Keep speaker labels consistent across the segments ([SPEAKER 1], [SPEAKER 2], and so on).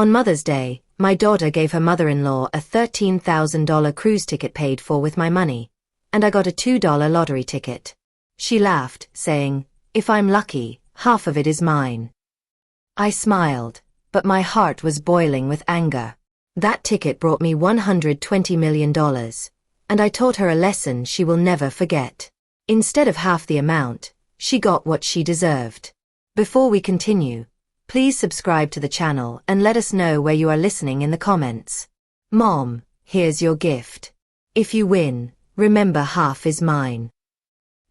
[SPEAKER 1] On Mother's Day, my daughter gave her mother-in-law a $13,000 cruise ticket paid for with my money, and I got a $2 lottery ticket. She laughed, saying, "If I'm lucky, half of it is mine." I smiled, but my heart was boiling with anger. That ticket brought me $120 million, and I taught her a lesson she will never forget. Instead of half the amount, she got what she deserved. Before we continue, please subscribe to the channel and let us know where you are listening in the comments. Mom, here's your gift. If you win, remember half is mine.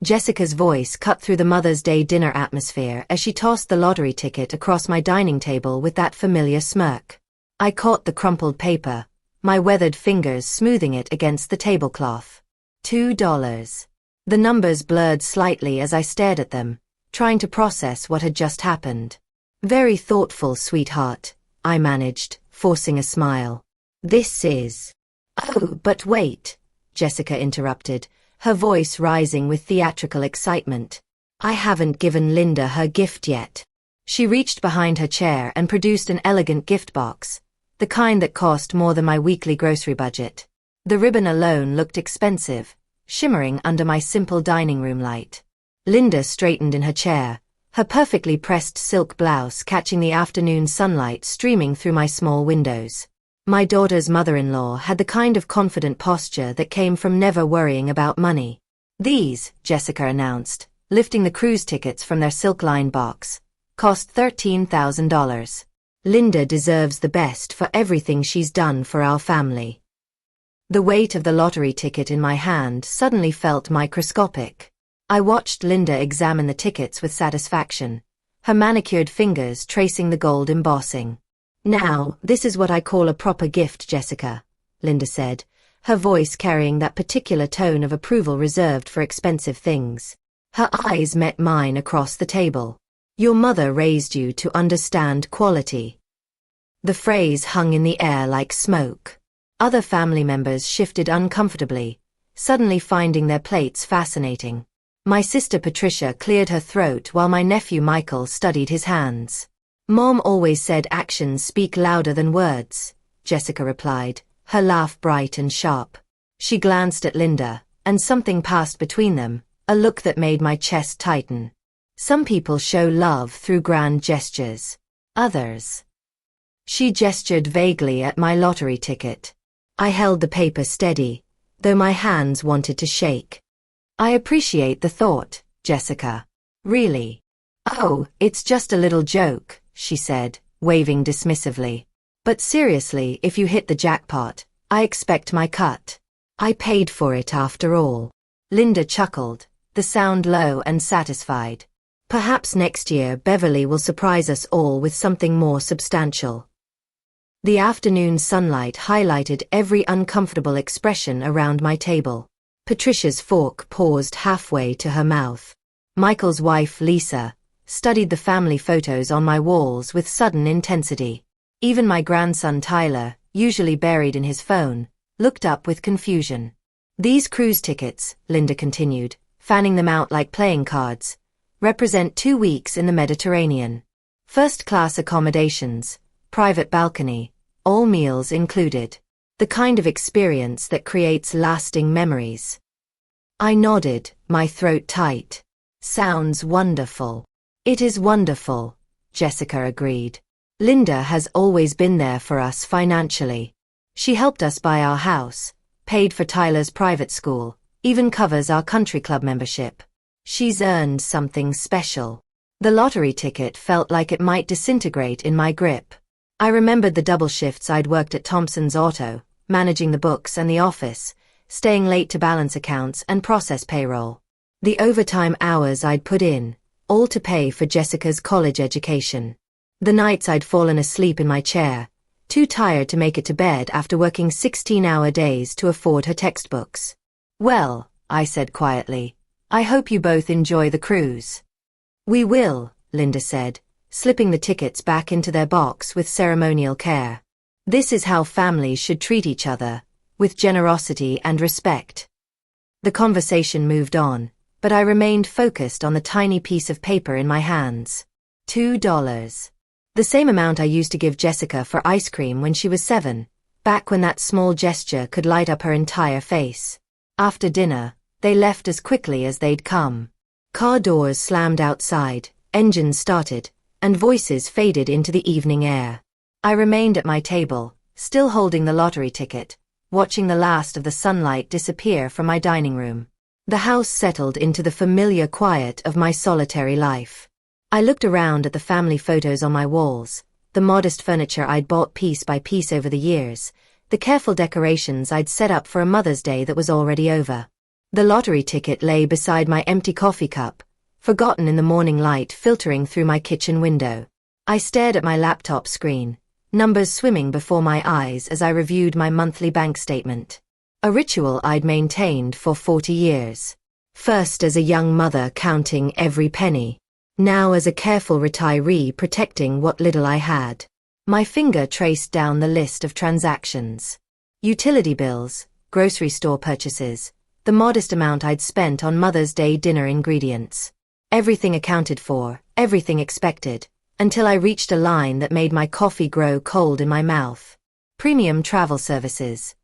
[SPEAKER 1] Jessica's voice cut through the Mother's Day dinner atmosphere as she tossed the lottery ticket across my dining table with that familiar smirk. I caught the crumpled paper, my weathered fingers smoothing it against the tablecloth. $2. The numbers blurred slightly as I stared at them, trying to process what had just happened. "Very thoughtful, sweetheart," I managed, forcing a smile. "This is—" "Oh, but wait," Jessica interrupted, her voice rising with theatrical excitement. "I haven't given Linda her gift yet." She reached behind her chair and produced an elegant gift box, the kind that cost more than my weekly grocery budget. The ribbon alone looked expensive, shimmering under my simple dining room light. Linda straightened in her chair, her perfectly pressed silk blouse catching the afternoon sunlight streaming through my small windows. My daughter's mother-in-law had the kind of confident posture that came from never worrying about money. "These," Jessica announced, lifting the cruise tickets from their silk-lined box, "cost $13,000. Linda deserves the best for everything she's done for our family." The weight of the lottery ticket in my hand suddenly felt microscopic. I watched Linda examine the tickets with satisfaction, her manicured fingers tracing the gold embossing. "Now, this is what I call a proper gift, Jessica," Linda said, her voice carrying that particular tone of approval reserved for expensive things. Her eyes met mine across the table. "Your mother raised you to understand quality." The phrase hung in the air like smoke. Other family members shifted uncomfortably, suddenly finding their plates fascinating. My sister Patricia cleared her throat while my nephew Michael studied his hands. "Mom always said actions speak louder than words," Jessica replied, her laugh bright and sharp. She glanced at Linda, and something passed between them, a look that made my chest tighten. Some people show love through grand gestures. Others. She gestured vaguely at my lottery ticket. I held the paper steady, though my hands wanted to shake. "I appreciate the thought, Jessica. Really." "Oh, it's just a little joke," she said, waving dismissively. "But seriously, if you hit the jackpot, I expect my cut. I paid for it after all." Linda chuckled, the sound low and satisfied. "Perhaps next year Beverly will surprise us all with something more substantial." The afternoon sunlight highlighted every uncomfortable expression around my table. Patricia's fork paused halfway to her mouth. Michael's wife, Lisa, studied the family photos on my walls with sudden intensity. Even my grandson Tyler, usually buried in his phone, looked up with confusion. "These cruise tickets," Linda continued, fanning them out like playing cards, "represent 2 weeks in the Mediterranean. First-class accommodations, private balcony, all meals included. The kind of experience that creates lasting memories." I nodded, my throat tight. "Sounds wonderful." "It is wonderful," Jessica agreed. "Linda has always been there for us financially. She helped us buy our house, paid for Tyler's private school, even covers our country club membership. She's earned something special." The lottery ticket felt like it might disintegrate in my grip. I remembered the double shifts I'd worked at Thompson's Auto, managing the books and the office, staying late to balance accounts and process payroll. The overtime hours I'd put in, all to pay for Jessica's college education. The nights I'd fallen asleep in my chair, too tired to make it to bed after working 16-hour days to afford her textbooks. "Well," I said quietly, "I hope you both enjoy the cruise." "We will," Linda said, slipping the tickets back into their box with ceremonial care. "This is how families should treat each other, with generosity and respect." The conversation moved on, but I remained focused on the tiny piece of paper in my hands. $2. The same amount I used to give Jessica for ice cream when she was 7, back when that small gesture could light up her entire face. After dinner, they left as quickly as they'd come. Car doors slammed outside, engines started, and voices faded into the evening air. I remained at my table, still holding the lottery ticket, watching the last of the sunlight disappear from my dining room. The house settled into the familiar quiet of my solitary life. I looked around at the family photos on my walls, the modest furniture I'd bought piece by piece over the years, the careful decorations I'd set up for a Mother's Day that was already over. The lottery ticket lay beside my empty coffee cup, forgotten in the morning light filtering through my kitchen window. I stared at my laptop screen, numbers swimming before my eyes as I reviewed my monthly bank statement. A ritual I'd maintained for 40 years. First as a young mother counting every penny, now as a careful retiree protecting what little I had. My finger traced down the list of transactions. Utility bills, grocery store purchases, the modest amount I'd spent on Mother's Day dinner ingredients. Everything accounted for, everything expected, until I reached a line that made my coffee grow cold in my mouth. Premium travel services.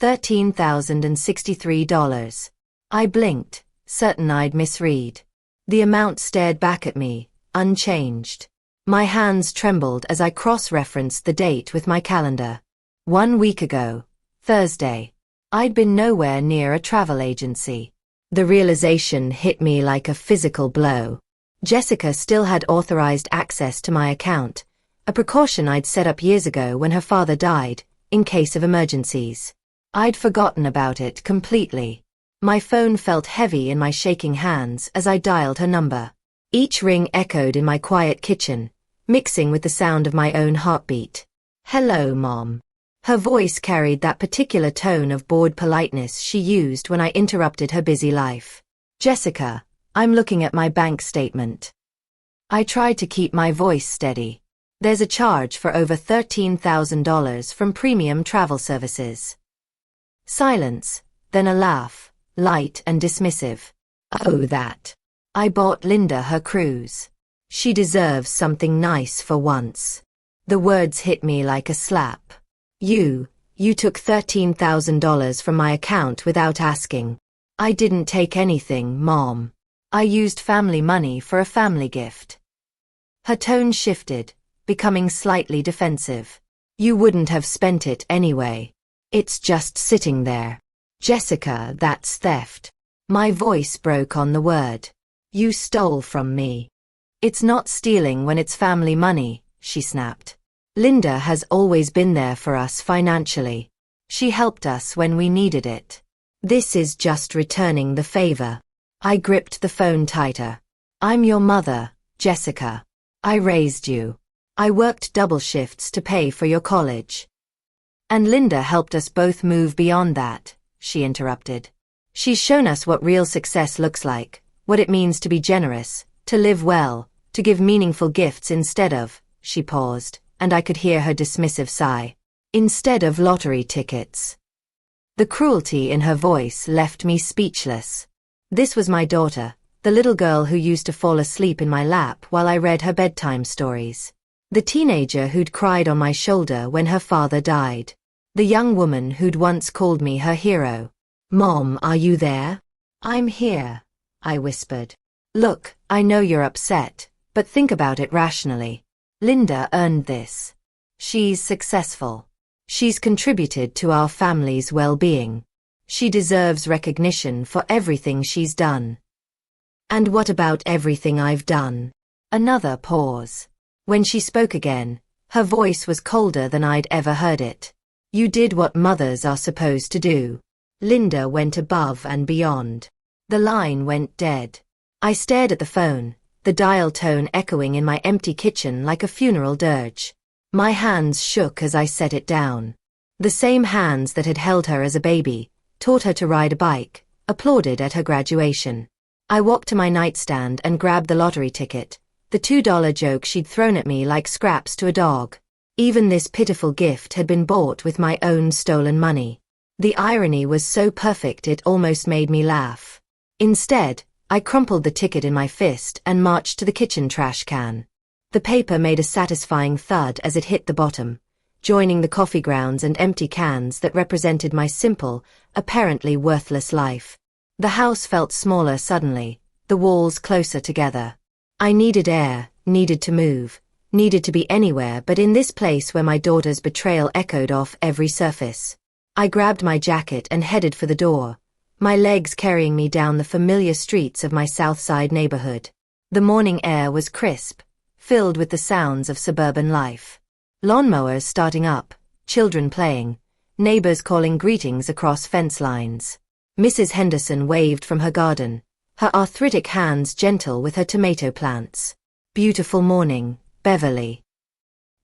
[SPEAKER 1] $13,063. I blinked, certain I'd misread. The amount stared back at me, unchanged. My hands trembled as I cross-referenced the date with my calendar. 1 week ago, Thursday. I'd been nowhere near a travel agency. The realization hit me like a physical blow. Jessica still had authorized access to my account, a precaution I'd set up years ago when her father died, in case of emergencies. I'd forgotten about it completely. My phone felt heavy in my shaking hands as I dialed her number. Each ring echoed in my quiet kitchen, mixing with the sound of my own heartbeat. "Hello, Mom." Her voice carried that particular tone of bored politeness she used when I interrupted her busy life. "Jessica, I'm looking at my bank statement." I tried to keep my voice steady. "There's a charge for over $13,000 from premium travel services." Silence, then a laugh, light and dismissive. "Oh, that. I bought Linda her cruise. She deserves something nice for once." The words hit me like a slap. You took $13,000 from my account without asking." "I didn't take anything, Mom. I used family money for a family gift." Her tone shifted, becoming slightly defensive. "You wouldn't have spent it anyway. It's just sitting there." "Jessica, that's theft." My voice broke on the word. "You stole from me." "It's not stealing when it's family money," she snapped. "Linda has always been there for us financially. She helped us when we needed it. This is just returning the favor." I gripped the phone tighter. "I'm your mother, Jessica. I raised you. I worked double shifts to pay for your college." "And Linda helped us both move beyond that," she interrupted. "She's shown us what real success looks like, what it means to be generous, to live well, to give meaningful gifts instead of," she paused, and I could hear her dismissive sigh, "instead of lottery tickets." The cruelty in her voice left me speechless. This was my daughter, the little girl who used to fall asleep in my lap while I read her bedtime stories. The teenager who'd cried on my shoulder when her father died. The young woman who'd once called me her hero. "Mom, are you there?" "I'm here," I whispered. "Look, I know you're upset, but think about it rationally. Linda earned this. She's successful. She's contributed to our family's well-being. She deserves recognition for everything she's done." "And what about everything I've done?" Another pause. When she spoke again, her voice was colder than I'd ever heard it. "You did what mothers are supposed to do. Linda went above and beyond." The line went dead. I stared at the phone, the dial tone echoing in my empty kitchen like a funeral dirge. My hands shook as I set it down. The same hands that had held her as a baby, taught her to ride a bike, applauded at her graduation. I walked to my nightstand and grabbed the lottery ticket, the $2 joke she'd thrown at me like scraps to a dog. Even this pitiful gift had been bought with my own stolen money. The irony was so perfect it almost made me laugh. Instead, I crumpled the ticket in my fist and marched to the kitchen trash can. The paper made a satisfying thud as it hit the bottom, joining the coffee grounds and empty cans that represented my simple, apparently worthless life. The house felt smaller suddenly, the walls closer together. I needed air, needed to move, needed to be anywhere but in this place where my daughter's betrayal echoed off every surface. I grabbed my jacket and headed for the door, my legs carrying me down the familiar streets of my South Side neighborhood. The morning air was crisp, filled with the sounds of suburban life. Lawnmowers starting up, children playing, neighbors calling greetings across fence lines. Mrs. Henderson waved from her garden, her arthritic hands gentle with her tomato plants. Beautiful morning, Beverly.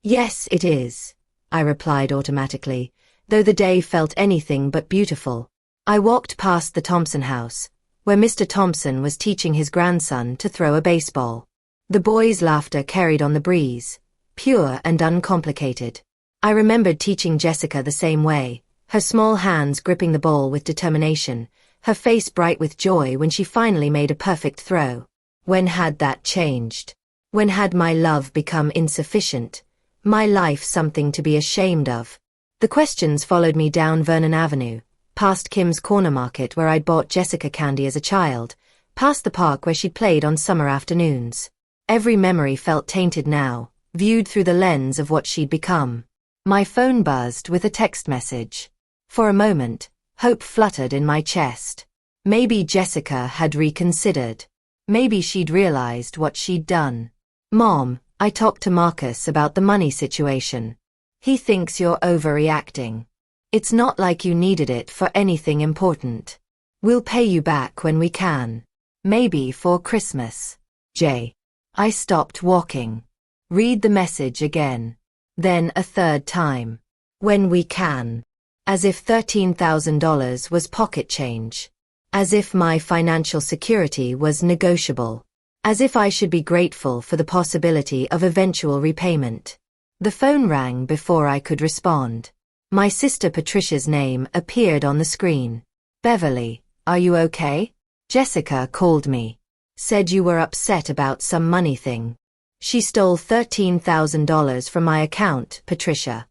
[SPEAKER 1] Yes, it is, I replied automatically, though the day felt anything but beautiful. I walked past the Thompson house, where Mr. Thompson was teaching his grandson to throw a baseball. The boy's laughter carried on the breeze, pure and uncomplicated. I remembered teaching Jessica the same way, her small hands gripping the ball with determination, her face bright with joy when she finally made a perfect throw. When had that changed? When had my love become insufficient, my life something to be ashamed of? The questions followed me down Vernon Avenue, past Kim's Corner Market where I'd bought Jessica candy as a child, past the park where she'd played on summer afternoons. Every memory felt tainted now, viewed through the lens of what she'd become. My phone buzzed with a text message. For a moment, hope fluttered in my chest. Maybe Jessica had reconsidered. Maybe she'd realized what she'd done. Mom, I talked to Marcus about the money situation. He thinks you're overreacting. It's not like you needed it for anything important. We'll pay you back when we can. Maybe for Christmas. Jay. I stopped walking. Read the message again. Then a third time. When we can. As if $13,000 was pocket change. As if my financial security was negotiable. As if I should be grateful for the possibility of eventual repayment. The phone rang before I could respond. My sister Patricia's name appeared on the screen. Beverly, are you okay? Jessica called me. Said you were upset about some money thing. She stole $13,000 from my account, Patricia.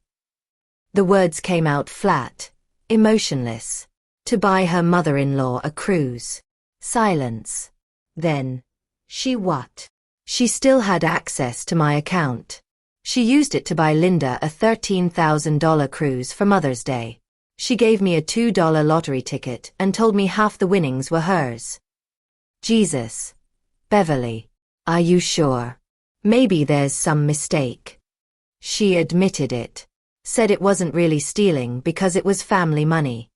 [SPEAKER 1] The words came out flat, emotionless. To buy her mother-in-law a cruise. Silence. Then, she what? She still had access to my account. She used it to buy Linda a $13,000 cruise for Mother's Day. She gave me a $2 lottery ticket and told me half the winnings were hers. Jesus. Beverly, are you sure? Maybe there's some mistake. She admitted it. Said it wasn't really stealing because it was family money.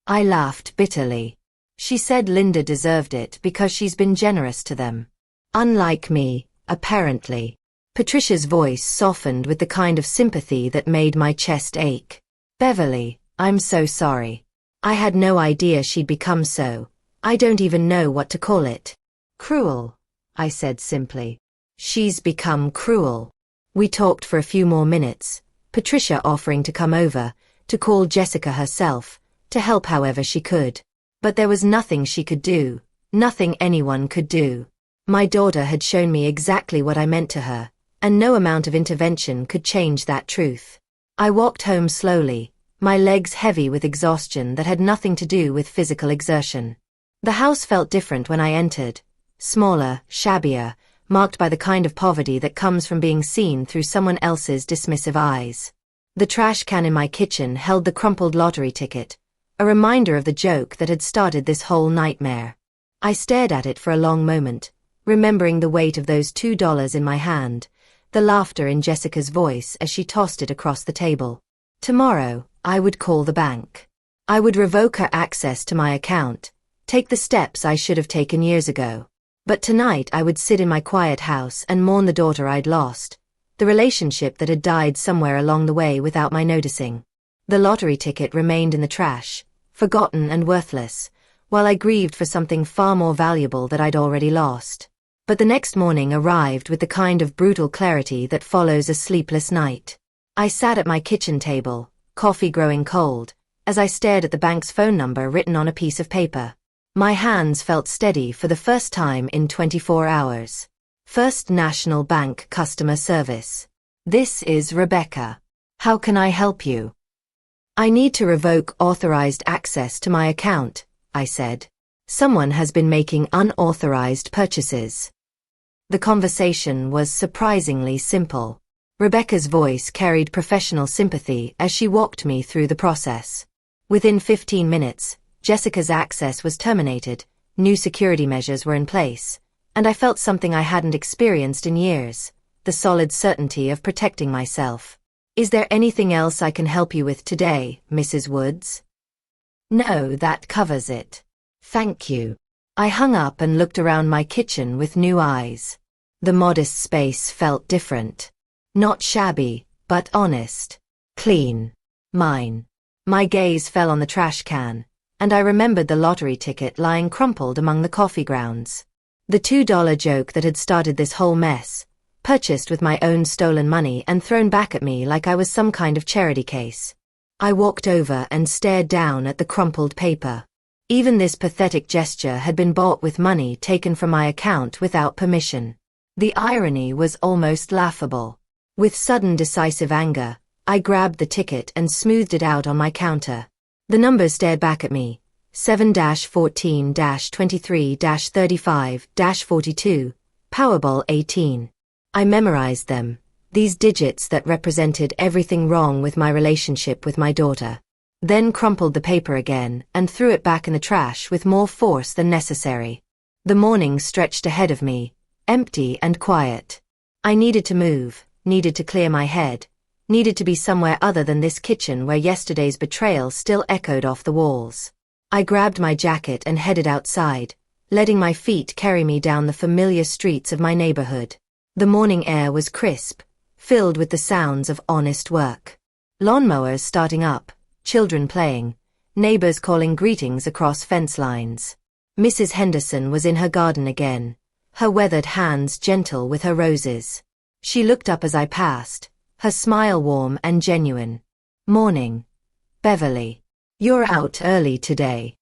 [SPEAKER 1] I laughed bitterly. She said Linda deserved it because she's been generous to them. Unlike me, apparently. Patricia's voice softened with the kind of sympathy that made my chest ache. Beverly, I'm so sorry. I had no idea she'd become so. I don't even know what to call it. Cruel, I said simply. She's become cruel. We talked for a few more minutes, Patricia offering to come over, to call Jessica herself, to help however she could. But there was nothing she could do, nothing anyone could do. My daughter had shown me exactly what I meant to her, and no amount of intervention could change that truth. I walked home slowly, my legs heavy with exhaustion that had nothing to do with physical exertion. The house felt different when I entered, smaller, shabbier, marked by the kind of poverty that comes from being seen through someone else's dismissive eyes. The trash can in my kitchen held the crumpled lottery ticket, a reminder of the joke that had started this whole nightmare. I stared at it for a long moment, remembering the weight of those $2 in my hand, the laughter in Jessica's voice as she tossed it across the table. Tomorrow, I would call the bank. I would revoke her access to my account, take the steps I should have taken years ago. But tonight I would sit in my quiet house and mourn the daughter I'd lost, the relationship that had died somewhere along the way without my noticing. The lottery ticket remained in the trash, forgotten and worthless, while I grieved for something far more valuable that I'd already lost. But the next morning arrived with the kind of brutal clarity that follows a sleepless night. I sat at my kitchen table, coffee growing cold, as I stared at the bank's phone number written on a piece of paper. My hands felt steady for the first time in 24 hours. First National Bank Customer Service. This is Rebecca. How can I help you? I need to revoke authorized access to my account, I said. Someone has been making unauthorized purchases. The conversation was surprisingly simple. Rebecca's voice carried professional sympathy as she walked me through the process. Within 15 minutes, Jessica's access was terminated, new security measures were in place, and I felt something I hadn't experienced in years, the solid certainty of protecting myself. Is there anything else I can help you with today, Mrs. Woods? No, that covers it. Thank you. I hung up and looked around my kitchen with new eyes. The modest space felt different. Not shabby, but honest. Clean. Mine. My gaze fell on the trash can, and I remembered the lottery ticket lying crumpled among the coffee grounds. The $2 joke that had started this whole mess, purchased with my own stolen money and thrown back at me like I was some kind of charity case. I walked over and stared down at the crumpled paper. Even this pathetic gesture had been bought with money taken from my account without permission. The irony was almost laughable. With sudden decisive anger, I grabbed the ticket and smoothed it out on my counter. The numbers stared back at me. 7-14-23-35-42, Powerball 18. I memorized them, these digits that represented everything wrong with my relationship with my daughter. Then crumpled the paper again and threw it back in the trash with more force than necessary. The morning stretched ahead of me, empty and quiet. I needed to move, needed to clear my head, needed to be somewhere other than this kitchen where yesterday's betrayal still echoed off the walls. I grabbed my jacket and headed outside, letting my feet carry me down the familiar streets of my neighborhood. The morning air was crisp, filled with the sounds of honest work. Lawnmowers starting up, children playing, neighbors calling greetings across fence lines. Mrs. Henderson was in her garden again, her weathered hands gentle with her roses. She looked up as I passed, her smile warm and genuine. Morning, Beverly. You're out early today.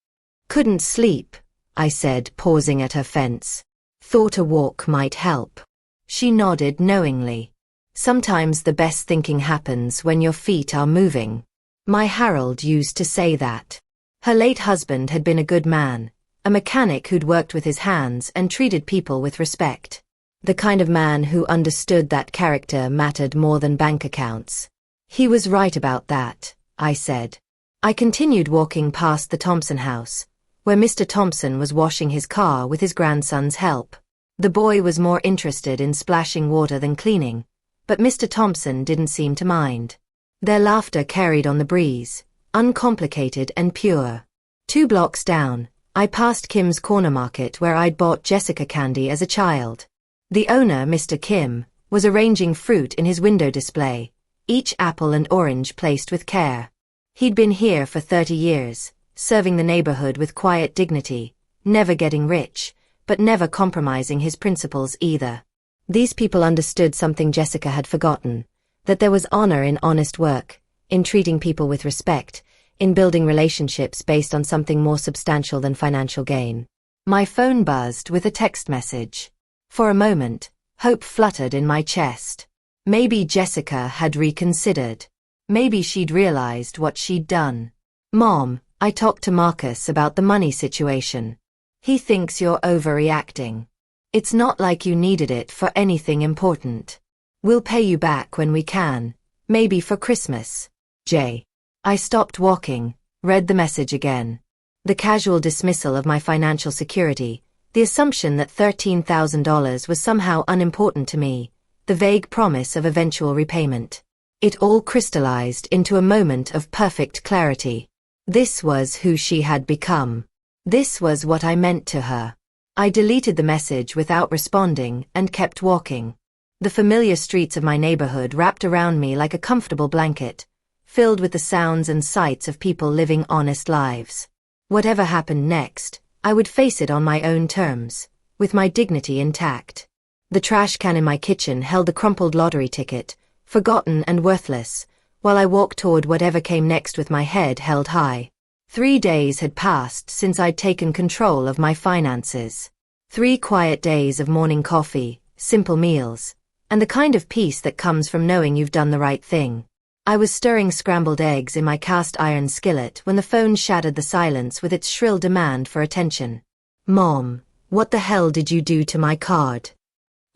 [SPEAKER 1] Couldn't sleep, I said, pausing at her fence. Thought a walk might help. She nodded knowingly. Sometimes the best thinking happens when your feet are moving. My Harold used to say that. Her late husband had been a good man, a mechanic who'd worked with his hands and treated people with respect. The kind of man who understood that character mattered more than bank accounts. He was right about that, I said. I continued walking past the Thompson house, where Mr. Thompson was washing his car with his grandson's help. The boy was more interested in splashing water than cleaning, but Mr. Thompson didn't seem to mind. Their laughter carried on the breeze, uncomplicated and pure. 2 blocks down, I passed Kim's Corner Market where I'd bought Jessica candy as a child. The owner, Mr. Kim, was arranging fruit in his window display, each apple and orange placed with care. He'd been here for 30 years, serving the neighborhood with quiet dignity, never getting rich, but never compromising his principles either. These people understood something Jessica had forgotten, that there was honor in honest work, in treating people with respect, in building relationships based on something more substantial than financial gain. My phone buzzed with a text message. For a moment, hope fluttered in my chest. Maybe Jessica had reconsidered. Maybe she'd realized what she'd done. Mom, I talked to Marcus about the money situation. He thinks you're overreacting. It's not like you needed it for anything important. We'll pay you back when we can, maybe for Christmas. Jay. I stopped walking, read the message again. The casual dismissal of my financial security, the assumption that $13,000 was somehow unimportant to me, the vague promise of eventual repayment. It all crystallized into a moment of perfect clarity. This was who she had become. This was what I meant to her. I deleted the message without responding and kept walking. The familiar streets of my neighborhood wrapped around me like a comfortable blanket, filled with the sounds and sights of people living honest lives. Whatever happened next, I would face it on my own terms, with my dignity intact. The trash can in my kitchen held the crumpled lottery ticket, forgotten and worthless, while I walked toward whatever came next with my head held high. 3 days had passed since I'd taken control of my finances. 3 quiet days of morning coffee, simple meals, and the kind of peace that comes from knowing you've done the right thing. I was stirring scrambled eggs in my cast iron skillet when the phone shattered the silence with its shrill demand for attention. "Mom, what the hell did you do to my card?"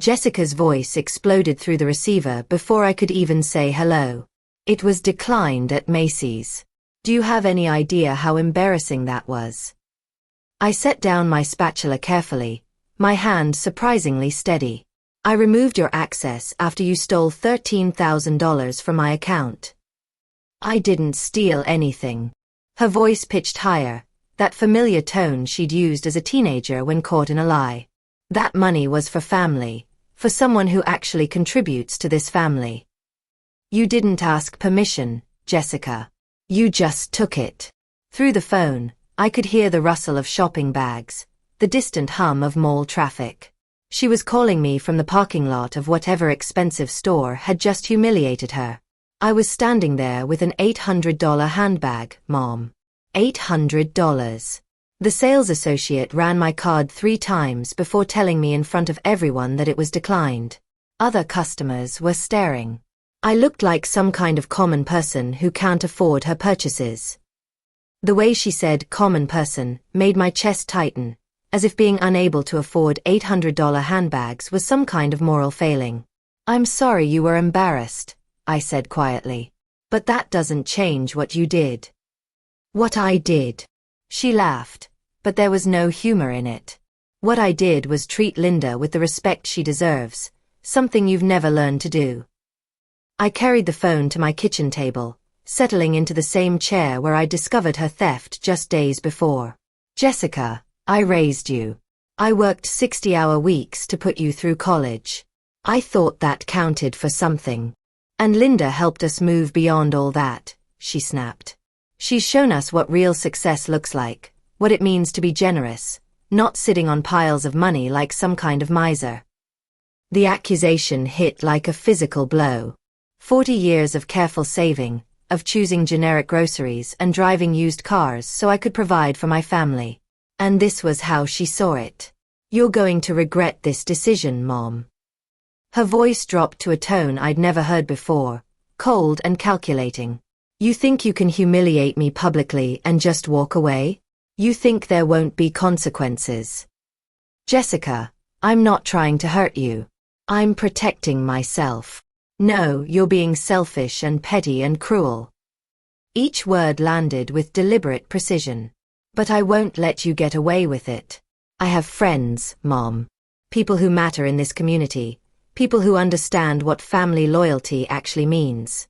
[SPEAKER 1] Jessica's voice exploded through the receiver before I could even say hello. "It was declined at Macy's. Do you have any idea how embarrassing that was?" I set down my spatula carefully, my hand surprisingly steady. "I removed your access after you stole $13,000 from my account." "I didn't steal anything." Her voice pitched higher, that familiar tone she'd used as a teenager when caught in a lie. "That money was for family, for someone who actually contributes to this family." "You didn't ask permission, Jessica. You just took it." Through the phone, I could hear the rustle of shopping bags, the distant hum of mall traffic. She was calling me from the parking lot of whatever expensive store had just humiliated her. I was standing there with an $800 handbag, Mom. $800. The sales associate ran my card 3 times before telling me in front of everyone that it was declined. Other customers were staring. I looked like some kind of common person who can't afford her purchases. The way she said common person made my chest tighten, as if being unable to afford $800 handbags was some kind of moral failing. "I'm sorry you were embarrassed," I said quietly. "But that doesn't change what you did." "What I did?" She laughed, but there was no humor in it. "What I did was treat Linda with the respect she deserves, something you've never learned to do." I carried the phone to my kitchen table, settling into the same chair where I discovered her theft just days before. "Jessica, I raised you. I worked 60-hour weeks to put you through college. I thought that counted for something. And Linda helped us move beyond all that," she snapped. "She's shown us what real success looks like, what it means to be generous, not sitting on piles of money like some kind of miser." The accusation hit like a physical blow. 40 years of careful saving, of choosing generic groceries and driving used cars so I could provide for my family. And this was how she saw it. "You're going to regret this decision, Mom." Her voice dropped to a tone I'd never heard before, cold and calculating. "You think you can humiliate me publicly and just walk away? You think there won't be consequences?" "Jessica, I'm not trying to hurt you. I'm protecting myself." "No, you're being selfish and petty and cruel." Each word landed with deliberate precision. "But I won't let you get away with it. I have friends, Mom. People who matter in this community. People who understand what family loyalty actually means."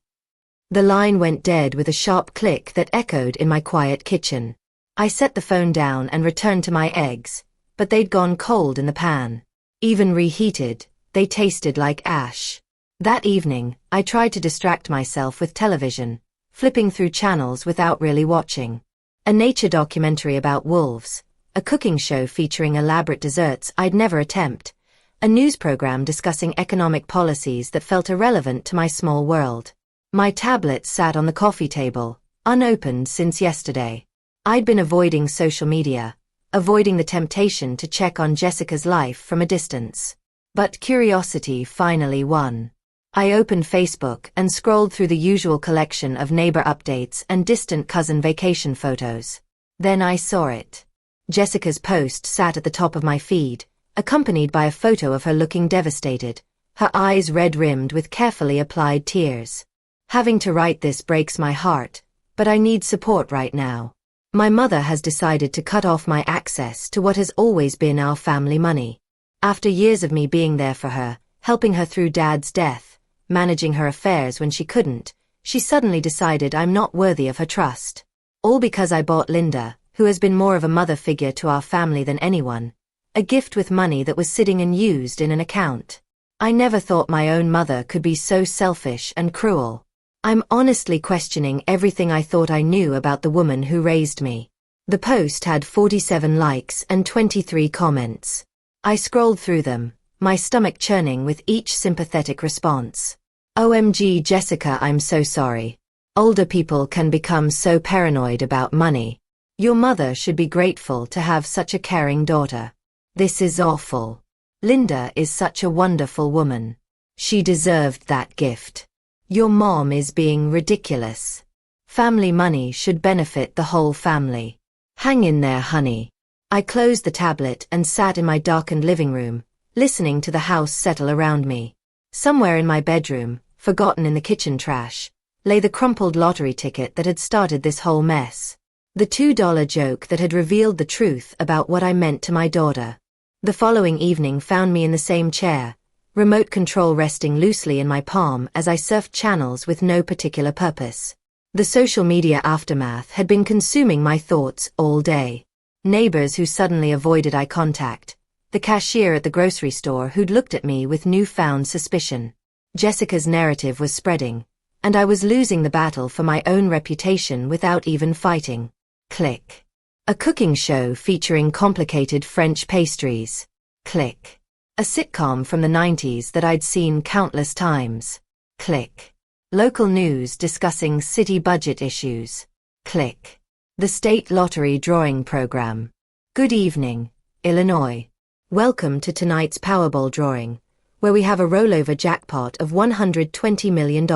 [SPEAKER 1] The line went dead with a sharp click that echoed in my quiet kitchen. I set the phone down and returned to my eggs, but they'd gone cold in the pan. Even reheated, they tasted like ash. That evening, I tried to distract myself with television, flipping through channels without really watching. A nature documentary about wolves, a cooking show featuring elaborate desserts I'd never attempt, a news program discussing economic policies that felt irrelevant to my small world. My tablet sat on the coffee table, unopened since yesterday. I'd been avoiding social media, avoiding the temptation to check on Jessica's life from a distance. But curiosity finally won. I opened Facebook and scrolled through the usual collection of neighbor updates and distant cousin vacation photos. Then I saw it. Jessica's post sat at the top of my feed, accompanied by a photo of her looking devastated, her eyes red-rimmed with carefully applied tears. Having to write this breaks my heart, but I need support right now. My mother has decided to cut off my access to what has always been our family money. After years of me being there for her, helping her through Dad's death, managing her affairs when she couldn't, she suddenly decided I'm not worthy of her trust. All because I bought Linda, who has been more of a mother figure to our family than anyone, a gift with money that was sitting unused in an account. I never thought my own mother could be so selfish and cruel. I'm honestly questioning everything I thought I knew about the woman who raised me. The post had 47 likes and 23 comments. I scrolled through them, my stomach churning with each sympathetic response. "OMG Jessica, I'm so sorry. Older people can become so paranoid about money. Your mother should be grateful to have such a caring daughter. This is awful. Linda is such a wonderful woman. She deserved that gift. Your mom is being ridiculous. Family money should benefit the whole family. Hang in there, honey. I closed the tablet and sat in my darkened living room, listening to the house settle around me. Somewhere in my bedroom, forgotten in the kitchen trash, lay the crumpled lottery ticket that had started this whole mess. The $2 joke that had revealed the truth about what I meant to my daughter. The following evening found me in the same chair, remote control resting loosely in my palm as I surfed channels with no particular purpose. The social media aftermath had been consuming my thoughts all day. Neighbors who suddenly avoided eye contact. The cashier at the grocery store who'd looked at me with newfound suspicion. Jessica's narrative was spreading, and I was losing the battle for my own reputation without even fighting. Click. A cooking show featuring complicated French pastries. Click. A sitcom from the 90s that I'd seen countless times. Click. Local news discussing city budget issues. Click. The state lottery drawing program. Good evening, Illinois. Welcome to tonight's Powerball drawing, where we have a rollover jackpot of $120 million.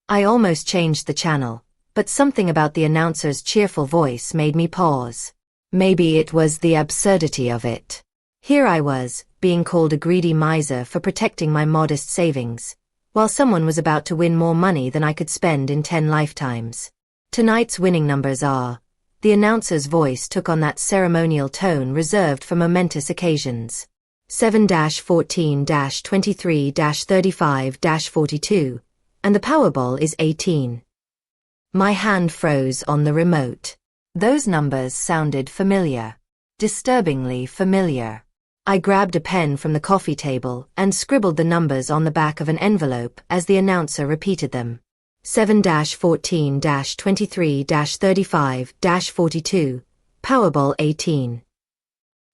[SPEAKER 1] I almost changed the channel, but something about the announcer's cheerful voice made me pause. Maybe it was the absurdity of it. Here I was, being called a greedy miser for protecting my modest savings, while someone was about to win more money than I could spend in 10 lifetimes. Tonight's winning numbers are... The announcer's voice took on that ceremonial tone reserved for momentous occasions. 7-14-23-35-42, and the Powerball is 18. My hand froze on the remote. Those numbers sounded familiar. Disturbingly familiar. I grabbed a pen from the coffee table and scribbled the numbers on the back of an envelope as the announcer repeated them. 7-14-23-35-42, Powerball 18.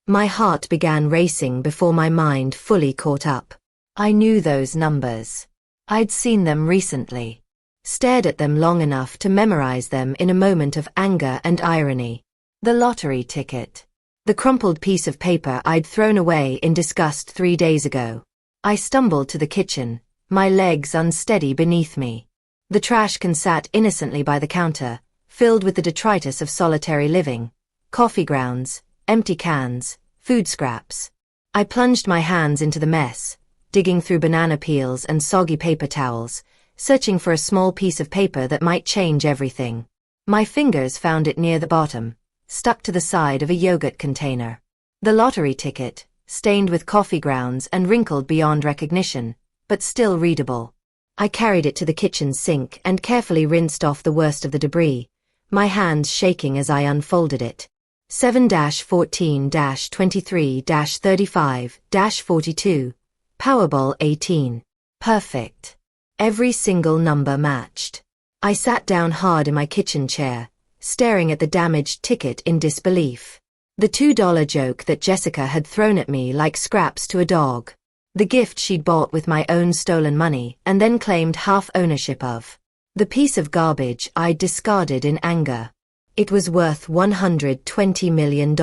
[SPEAKER 1] My heart began racing before my mind fully caught up. I knew those numbers. I'd seen them recently. Stared at them long enough to memorize them in a moment of anger and irony. The lottery ticket. The crumpled piece of paper I'd thrown away in disgust 3 days ago. I stumbled to the kitchen, my legs unsteady beneath me. The trash can sat innocently by the counter, filled with the detritus of solitary living. Coffee grounds, empty cans, food scraps. I plunged my hands into the mess, digging through banana peels and soggy paper towels, searching for a small piece of paper that might change everything. My fingers found it near the bottom, stuck to the side of a yogurt container. The lottery ticket, stained with coffee grounds and wrinkled beyond recognition, but still readable. I carried it to the kitchen sink and carefully rinsed off the worst of the debris, my hands shaking as I unfolded it. 7-14-23-35-42, Powerball 18. Perfect. Every single number matched. I sat down hard in my kitchen chair, staring at the damaged ticket in disbelief. The $2 joke that Jessica had thrown at me like scraps to a dog. The gift she'd bought with my own stolen money and then claimed half ownership of. The piece of garbage I'd discarded in anger. It was worth $120 million.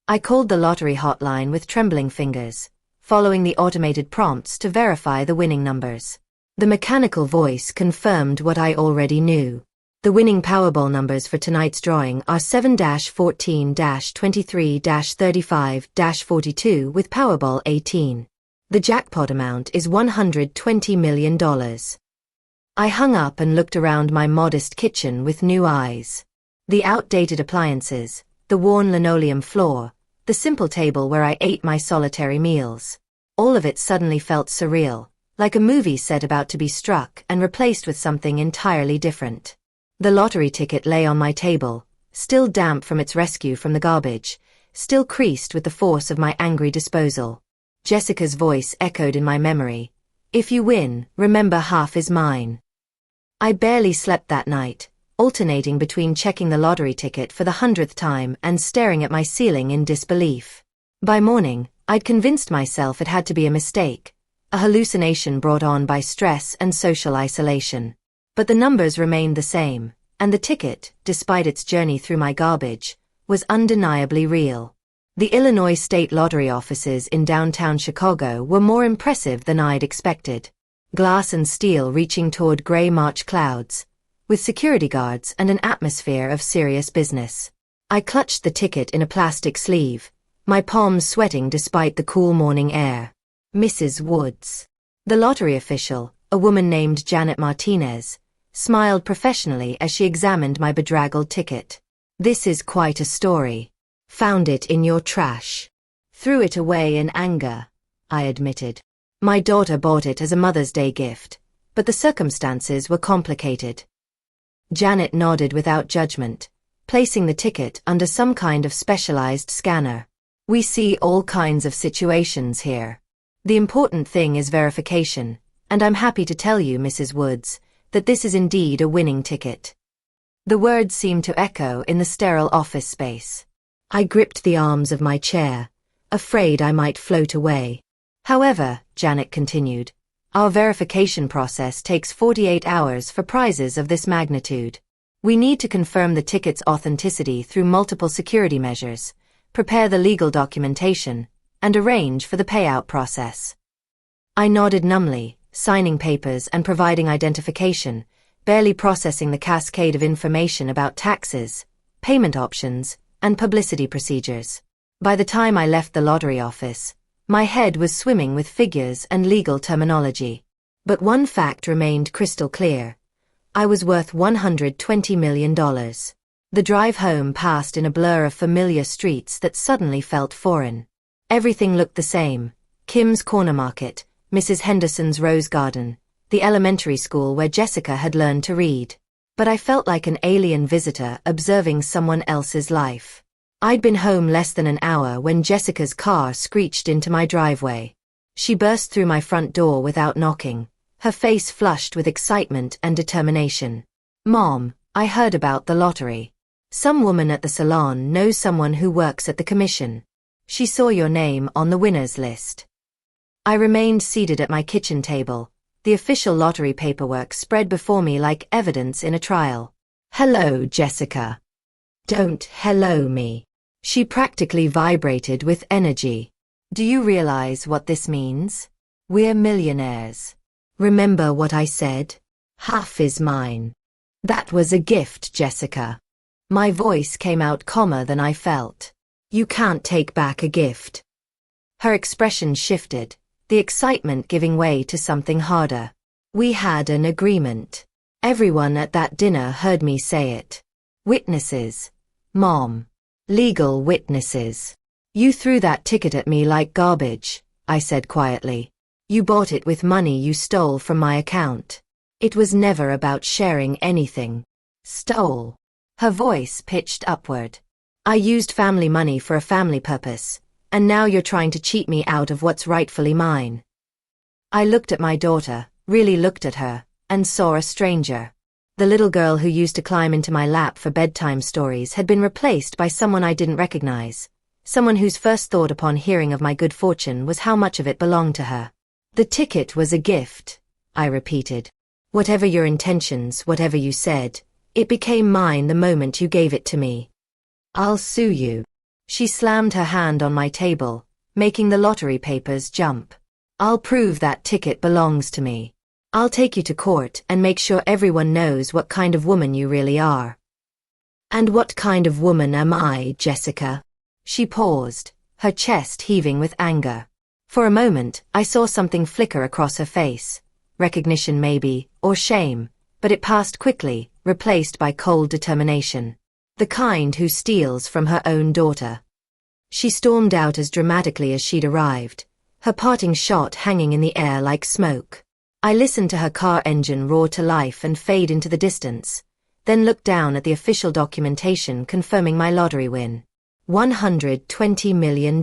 [SPEAKER 1] I called the lottery hotline with trembling fingers, following the automated prompts to verify the winning numbers. The mechanical voice confirmed what I already knew. The winning Powerball numbers for tonight's drawing are 7-14-23-35-42 with Powerball 18. The jackpot amount is $120 million. I hung up and looked around my modest kitchen with new eyes. The outdated appliances, the worn linoleum floor, the simple table where I ate my solitary meals. All of it suddenly felt surreal, like a movie set about to be struck and replaced with something entirely different. The lottery ticket lay on my table, still damp from its rescue from the garbage, still creased with the force of my angry disposal. Jessica's voice echoed in my memory. If you win, remember half is mine. I barely slept that night, alternating between checking the lottery ticket for the 100th time and staring at my ceiling in disbelief. By morning, I'd convinced myself it had to be a mistake, a hallucination brought on by stress and social isolation. But the numbers remained the same, and the ticket, despite its journey through my garbage, was undeniably real. The Illinois State Lottery offices in downtown Chicago were more impressive than I'd expected. Glass and steel reaching toward gray March clouds, with security guards and an atmosphere of serious business. I clutched the ticket in a plastic sleeve, my palms sweating despite the cool morning air. Mrs. Woods. The lottery official, a woman named Janet Martinez, smiled professionally as she examined my bedraggled ticket. This is quite a story. Found it in your trash. Threw it away in anger, I admitted. My daughter bought it as a Mother's Day gift, but the circumstances were complicated. Janet nodded without judgment, placing the ticket under some kind of specialized scanner. We see all kinds of situations here. The important thing is verification, and I'm happy to tell you, Mrs. Woods, that this is indeed a winning ticket. The words seemed to echo in the sterile office space. I gripped the arms of my chair, afraid I might float away. However, Janet continued, our verification process takes 48 hours for prizes of this magnitude. We need to confirm the ticket's authenticity through multiple security measures, prepare the legal documentation, and arrange for the payout process. I nodded numbly, signing papers and providing identification, barely processing the cascade of information about taxes, payment options, and publicity procedures. By the time I left the lottery office, my head was swimming with figures and legal terminology. But one fact remained crystal clear. I was worth $120 million. The drive home passed in a blur of familiar streets that suddenly felt foreign. Everything looked the same. Kim's Corner Market, Mrs. Henderson's Rose Garden, the elementary school where Jessica had learned to read. But I felt like an alien visitor observing someone else's life. I'd been home less than an hour when Jessica's car screeched into my driveway. She burst through my front door without knocking, her face flushed with excitement and determination. Mom, I heard about the lottery. Some woman at the salon knows someone who works at the commission. She saw your name on the winners list. I remained seated at my kitchen table, the official lottery paperwork spread before me like evidence in a trial. Hello, Jessica. Don't hello me. She practically vibrated with energy. Do you realize what this means? We're millionaires. Remember what I said? Half is mine. That was a gift, Jessica. My voice came out calmer than I felt. You can't take back a gift. Her expression shifted, the excitement giving way to something harder. We had an agreement. Everyone at that dinner heard me say it. Witnesses. Mom. Legal witnesses. You threw that ticket at me like garbage, I said quietly. You bought it with money you stole from my account. It was never about sharing anything. Stole. Her voice pitched upward. I used family money for a family purpose, and now you're trying to cheat me out of what's rightfully mine. I looked at my daughter, really looked at her, and saw a stranger. The little girl who used to climb into my lap for bedtime stories had been replaced by someone I didn't recognize, someone whose first thought upon hearing of my good fortune was how much of it belonged to her. The ticket was a gift, I repeated. Whatever your intentions, whatever you said, it became mine the moment you gave it to me. I'll sue you. She slammed her hand on my table, making the lottery papers jump. I'll prove that ticket belongs to me. I'll take you to court and make sure everyone knows what kind of woman you really are. And what kind of woman am I, Jessica? She paused, her chest heaving with anger. For a moment, I saw something flicker across her face. Recognition maybe, or shame, but it passed quickly, replaced by cold determination. The kind who steals from her own daughter. She stormed out as dramatically as she'd arrived, her parting shot hanging in the air like smoke. I listened to her car engine roar to life and fade into the distance, then looked down at the official documentation confirming my lottery win. $120 million.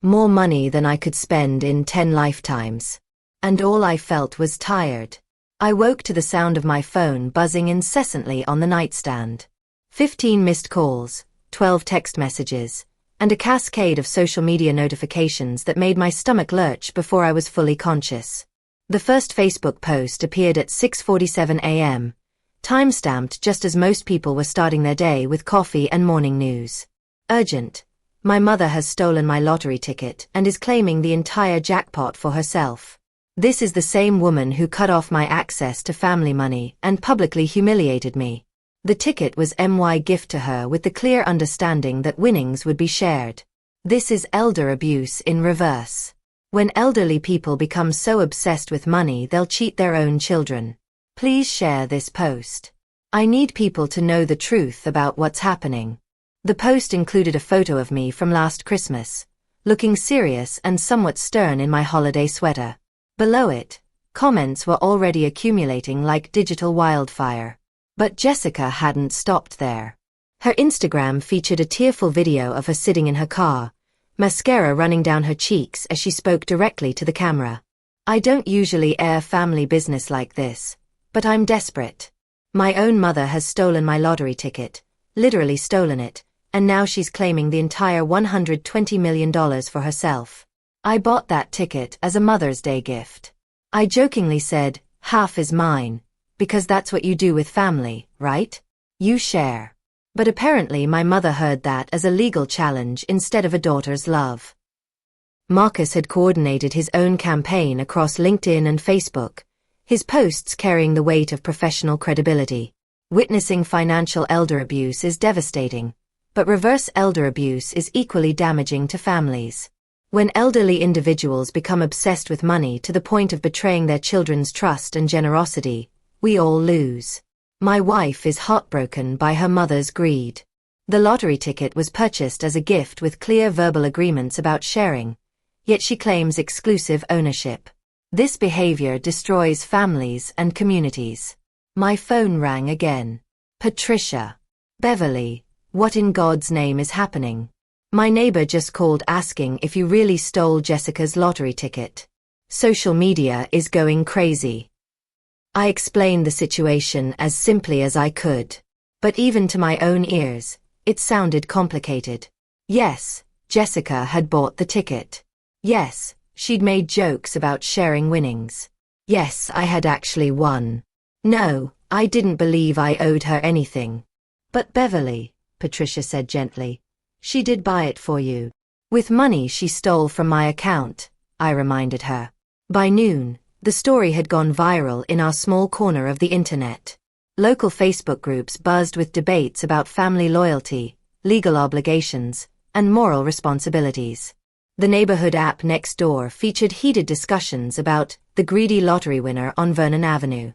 [SPEAKER 1] More money than I could spend in 10 lifetimes. And all I felt was tired. I woke to the sound of my phone buzzing incessantly on the nightstand. 15 missed calls, 12 text messages, and a cascade of social media notifications that made my stomach lurch before I was fully conscious. The first Facebook post appeared at 6:47 a.m., time-stamped just as most people were starting their day with coffee and morning news. Urgent. My mother has stolen my lottery ticket and is claiming the entire jackpot for herself. This is the same woman who cut off my access to family money and publicly humiliated me. The ticket was my gift to her with the clear understanding that winnings would be shared. This is elder abuse in reverse. When elderly people become so obsessed with money they'll cheat their own children. Please share this post. I need people to know the truth about what's happening. The post included a photo of me from last Christmas, looking serious and somewhat stern in my holiday sweater. Below it, comments were already accumulating like digital wildfire. But Jessica hadn't stopped there. Her Instagram featured a tearful video of her sitting in her car, mascara running down her cheeks as she spoke directly to the camera. I don't usually air family business like this, but I'm desperate. My own mother has stolen my lottery ticket, literally stolen it, and now she's claiming the entire $120 million for herself. I bought that ticket as a Mother's Day gift. I jokingly said, half is mine, because that's what you do with family, right? You share. But apparently my mother heard that as a legal challenge instead of a daughter's love. Marcus had coordinated his own campaign across LinkedIn and Facebook, his posts carrying the weight of professional credibility. Witnessing financial elder abuse is devastating, but reverse elder abuse is equally damaging to families. When elderly individuals become obsessed with money to the point of betraying their children's trust and generosity, we all lose. My wife is heartbroken by her mother's greed. The lottery ticket was purchased as a gift with clear verbal agreements about sharing, yet she claims exclusive ownership. This behavior destroys families and communities. My phone rang again. Patricia. Beverly, what in God's name is happening? My neighbor just called asking if you really stole Jessica's lottery ticket. Social media is going crazy. I explained the situation as simply as I could. But even to my own ears, it sounded complicated. Yes, Jessica had bought the ticket. Yes, she'd made jokes about sharing winnings. Yes, I had actually won. No, I didn't believe I owed her anything. But Beverly, Patricia said gently, she did buy it for you. With money she stole from my account, I reminded her. By noon, the story had gone viral in our small corner of the internet. Local Facebook groups buzzed with debates about family loyalty, legal obligations, and moral responsibilities. The neighborhood app next door featured heated discussions about the greedy lottery winner on Vernon Avenue.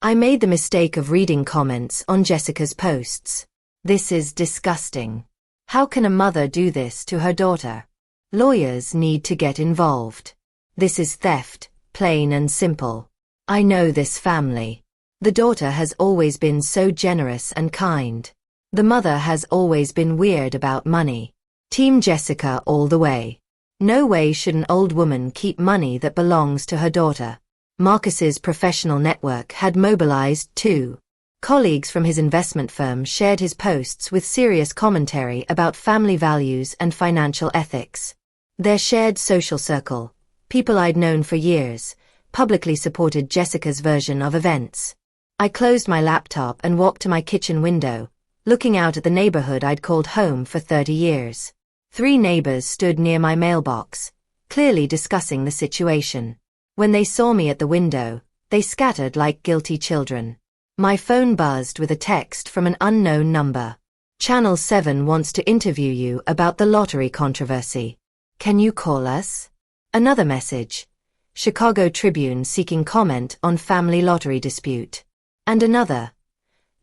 [SPEAKER 1] I made the mistake of reading comments on Jessica's posts. This is disgusting. How can a mother do this to her daughter? Lawyers need to get involved. This is theft, plain and simple. I know this family. The daughter has always been so generous and kind. The mother has always been weird about money. Team Jessica all the way. No way should an old woman keep money that belongs to her daughter. Marcus's professional network had mobilized too. Colleagues from his investment firm shared his posts with serious commentary about family values and financial ethics. Their shared social circle, people I'd known for years, publicly supported Jessica's version of events. I closed my laptop and walked to my kitchen window, looking out at the neighborhood I'd called home for 30 years. 3 neighbors stood near my mailbox, clearly discussing the situation. When they saw me at the window, they scattered like guilty children. My phone buzzed with a text from an unknown number. Channel 7 wants to interview you about the lottery controversy. Can you call us? Another message. Chicago Tribune seeking comment on family lottery dispute. And another.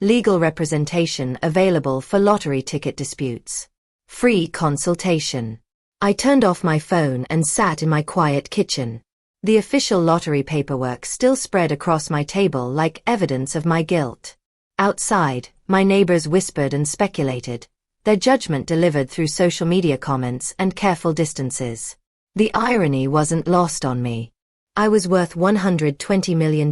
[SPEAKER 1] Legal representation available for lottery ticket disputes. Free consultation. I turned off my phone and sat in my quiet kitchen. The official lottery paperwork still spread across my table like evidence of my guilt. Outside, my neighbors whispered and speculated, their judgment delivered through social media comments and careful distances. The irony wasn't lost on me. I was worth $120 million,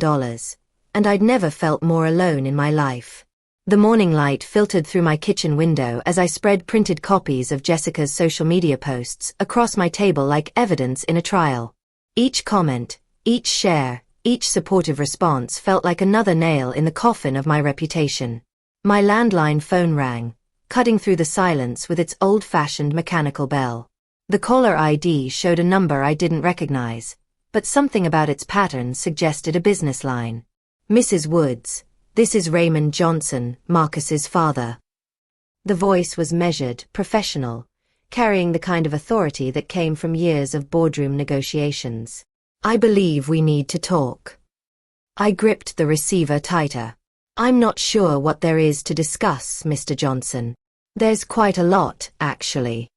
[SPEAKER 1] and I'd never felt more alone in my life. The morning light filtered through my kitchen window as I spread printed copies of Jessica's social media posts across my table like evidence in a trial. Each comment, each share, each supportive response felt like another nail in the coffin of my reputation. My landline phone rang, cutting through the silence with its old-fashioned mechanical bell. The caller ID showed a number I didn't recognize, but something about its pattern suggested a business line. Mrs. Woods, this is Raymond Johnson, Marcus's father. The voice was measured, professional, carrying the kind of authority that came from years of boardroom negotiations. I believe we need to talk. I gripped the receiver tighter. I'm not sure what there is to discuss, Mr. Johnson. There's quite a lot, actually.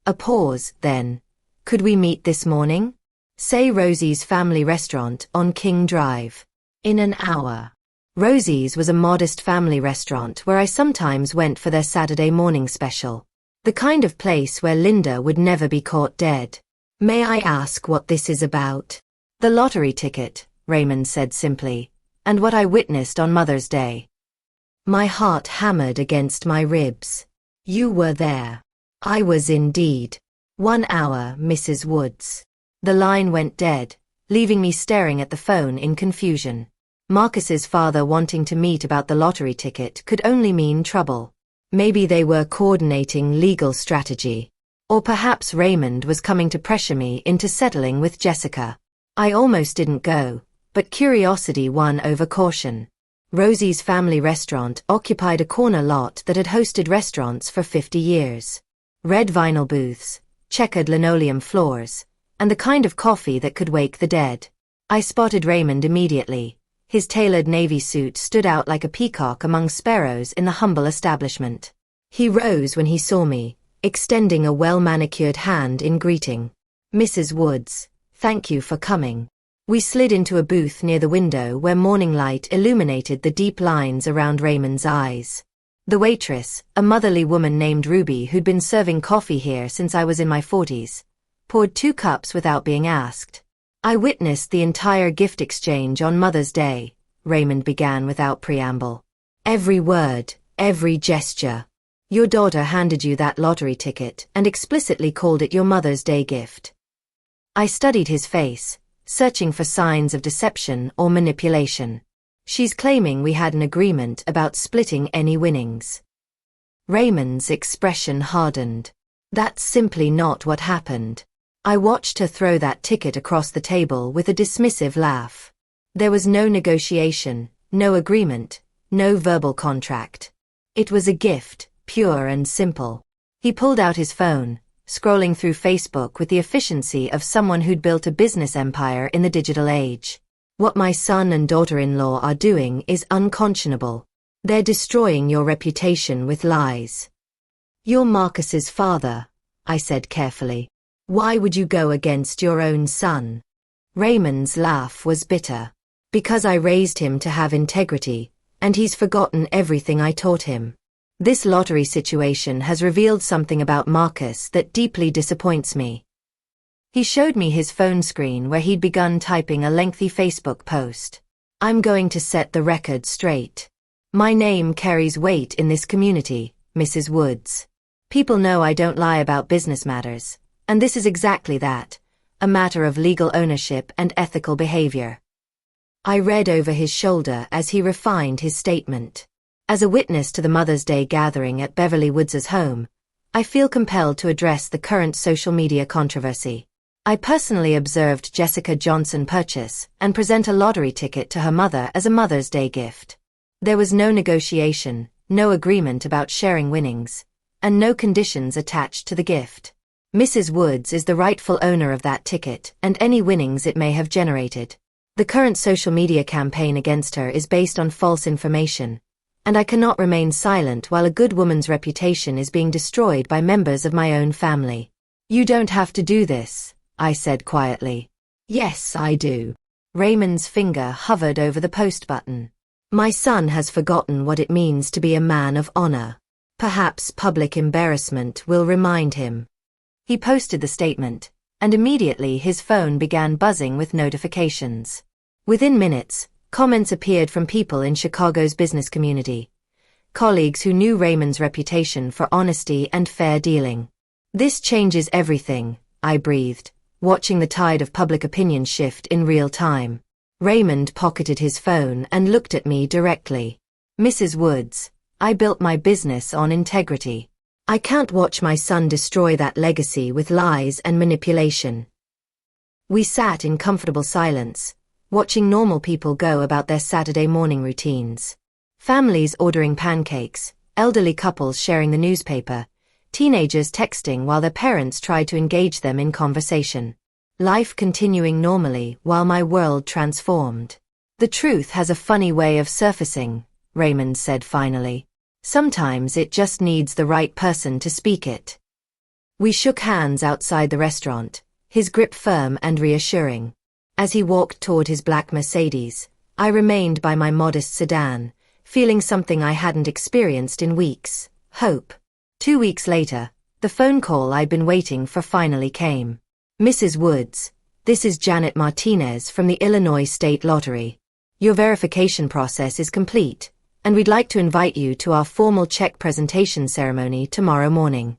[SPEAKER 1] A pause, then. Could we meet this morning? Say Rosie's Family Restaurant on King Drive. In an hour. Rosie's was a modest family restaurant where I sometimes went for their Saturday morning special. The kind of place where Linda would never be caught dead. May I ask what this is about? The lottery ticket, Raymond said simply, and what I witnessed on Mother's Day. My heart hammered against my ribs. You were there. I was indeed. 1 hour, Mrs. Woods. The line went dead, leaving me staring at the phone in confusion. Marcus's father wanting to meet about the lottery ticket could only mean trouble. Maybe they were coordinating legal strategy. Or perhaps Raymond was coming to pressure me into settling with Jessica. I almost didn't go, but curiosity won over caution. Rosie's Family Restaurant occupied a corner lot that had hosted restaurants for 50 years. Red vinyl booths, checkered linoleum floors, and the kind of coffee that could wake the dead. I spotted Raymond immediately. His tailored navy suit stood out like a peacock among sparrows in the humble establishment. He rose when he saw me, extending a well-manicured hand in greeting. Mrs. Woods, thank you for coming. We slid into a booth near the window where morning light illuminated the deep lines around Raymond's eyes. The waitress, a motherly woman named Ruby who'd been serving coffee here since I was in my 40s, poured 2 cups without being asked. I witnessed the entire gift exchange on Mother's Day, Raymond began without preamble. Every word, every gesture. Your daughter handed you that lottery ticket and explicitly called it your Mother's Day gift. I studied his face, searching for signs of deception or manipulation. She's claiming we had an agreement about splitting any winnings. Raymond's expression hardened. That's simply not what happened. I watched her throw that ticket across the table with a dismissive laugh. There was no negotiation, no agreement, no verbal contract. It was a gift, pure and simple. He pulled out his phone, scrolling through Facebook with the efficiency of someone who'd built a business empire in the digital age. What my son and daughter-in-law are doing is unconscionable. They're destroying your reputation with lies. You're Marcus's father, I said carefully. Why would you go against your own son? Raymond's laugh was bitter. Because I raised him to have integrity, and he's forgotten everything I taught him. This lottery situation has revealed something about Marcus that deeply disappoints me. He showed me his phone screen where he'd begun typing a lengthy Facebook post. I'm going to set the record straight. My name carries weight in this community, Mrs. Woods. People know I don't lie about business matters. And this is exactly that, a matter of legal ownership and ethical behavior. I read over his shoulder as he refined his statement. As a witness to the Mother's Day gathering at Beverly Woods' home, I feel compelled to address the current social media controversy. I personally observed Jessica Johnson purchase and present a lottery ticket to her mother as a Mother's Day gift. There was no negotiation, no agreement about sharing winnings, and no conditions attached to the gift. Mrs. Woods is the rightful owner of that ticket and any winnings it may have generated. The current social media campaign against her is based on false information, and I cannot remain silent while a good woman's reputation is being destroyed by members of my own family. You don't have to do this, I said quietly. Yes, I do. Raymond's finger hovered over the post button. My son has forgotten what it means to be a man of honor. Perhaps public embarrassment will remind him. He posted the statement, and immediately his phone began buzzing with notifications. Within minutes, comments appeared from people in Chicago's business community, colleagues who knew Raymond's reputation for honesty and fair dealing. This changes everything, I breathed, watching the tide of public opinion shift in real time. Raymond pocketed his phone and looked at me directly. Mrs. Woods, I built my business on integrity. I can't watch my son destroy that legacy with lies and manipulation. We sat in comfortable silence, watching normal people go about their Saturday morning routines. Families ordering pancakes, elderly couples sharing the newspaper, teenagers texting while their parents tried to engage them in conversation. Life continuing normally while my world transformed. The truth has a funny way of surfacing, Raymond said finally. Sometimes it just needs the right person to speak it. We shook hands outside the restaurant, his grip firm and reassuring. As he walked toward his black Mercedes, I remained by my modest sedan, feeling something I hadn't experienced in weeks: hope. 2 weeks later, the phone call I'd been waiting for finally came. Mrs. Woods, this is Janet Martinez from the Illinois State Lottery. Your verification process is complete, and we'd like to invite you to our formal check presentation ceremony tomorrow morning.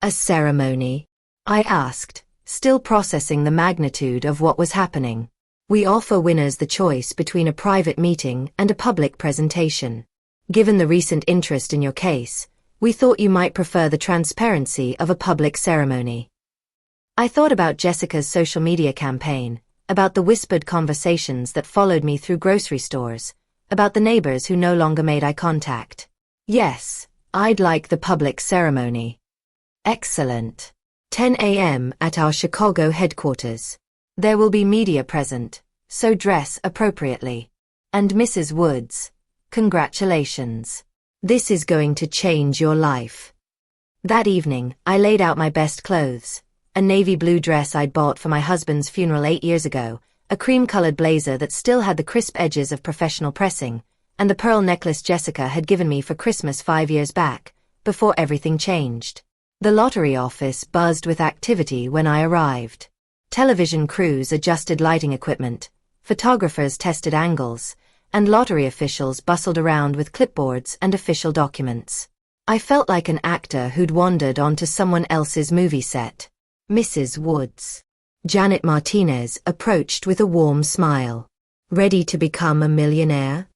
[SPEAKER 1] A ceremony? I asked, still processing the magnitude of what was happening. We offer winners the choice between a private meeting and a public presentation. Given the recent interest in your case, we thought you might prefer the transparency of a public ceremony. I thought about Jessica's social media campaign, about the whispered conversations that followed me through grocery stores, about the neighbors who no longer made eye contact. Yes, I'd like the public ceremony. Excellent. 10 a.m. at our Chicago headquarters. There will be media present, so dress appropriately. And Mrs. Woods, congratulations. This is going to change your life. That evening, I laid out my best clothes. A navy blue dress I'd bought for my husband's funeral 8 years ago, a cream-colored blazer that still had the crisp edges of professional pressing, and the pearl necklace Jessica had given me for Christmas 5 years back, before everything changed. The lottery office buzzed with activity when I arrived. Television crews adjusted lighting equipment, photographers tested angles, and lottery officials bustled around with clipboards and official documents. I felt like an actor who'd wandered onto someone else's movie set. Mrs. Woods. Janet Martinez approached with a warm smile. Ready to become a millionaire?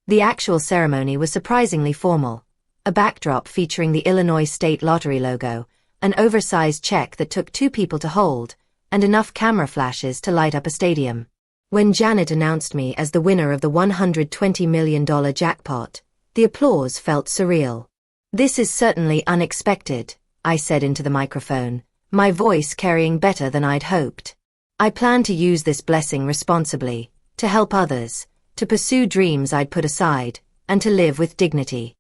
[SPEAKER 1] The actual ceremony was surprisingly formal. A backdrop featuring the Illinois State Lottery logo, an oversized check that took 2 people to hold, and enough camera flashes to light up a stadium. When Janet announced me as the winner of the $120 million jackpot, the applause felt surreal. This is certainly unexpected, I said into the microphone, my voice carrying better than I'd hoped. I plan to use this blessing responsibly, to help others, to pursue dreams I'd put aside, and to live with dignity.